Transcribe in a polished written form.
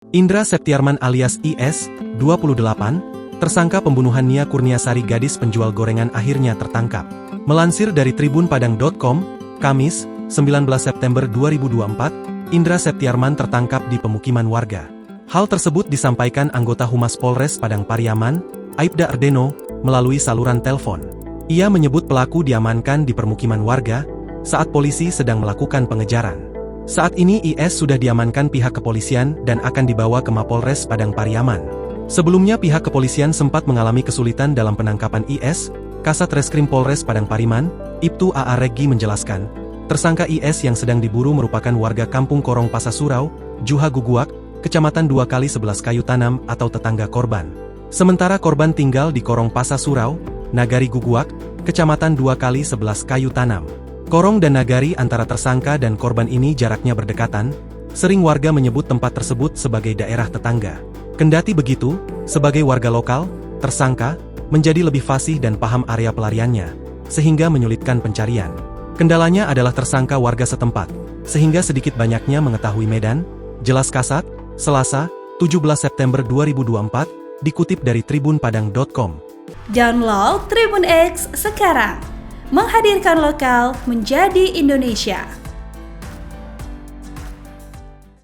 Indra Septiarman alias IS, 28, tersangka pembunuhan Nia Kurniasari gadis penjual gorengan akhirnya tertangkap. Melansir dari tribunpadang.com, Kamis, 19 September 2024, Indra Septiarman tertangkap di pemukiman warga. Hal tersebut disampaikan anggota Humas Polres Padang Pariaman, Aibda Ardeno, melalui saluran telepon. Ia menyebut pelaku diamankan di permukiman warga, saat polisi sedang melakukan pengejaran. Saat ini IS sudah diamankan pihak kepolisian dan akan dibawa ke Mapolres Padang Pariaman. Sebelumnya pihak kepolisian sempat mengalami kesulitan dalam penangkapan IS, Kasat Reskrim Polres Padang Pariaman, Ibtu AA Regi menjelaskan, tersangka IS yang sedang diburu merupakan warga Kampung Korong Pasasurau, Juha Guguak, Kecamatan 2x11 Kayu Tanam atau tetangga korban. Sementara korban tinggal di Korong Pasasurau, Nagari Guguak, Kecamatan 2x11 Kayu Tanam. Korong dan Nagari antara tersangka dan korban ini jaraknya berdekatan, sering warga menyebut tempat tersebut sebagai daerah tetangga. Kendati begitu, sebagai warga lokal, tersangka menjadi lebih fasih dan paham area pelariannya, sehingga menyulitkan pencarian. Kendalanya adalah tersangka warga setempat, sehingga sedikit banyaknya mengetahui medan, jelas Kasat, Selasa, 17 September 2024, dikutip dari tribunpadang.com. Download Tribun X sekarang, menghadirkan lokal menjadi Indonesia.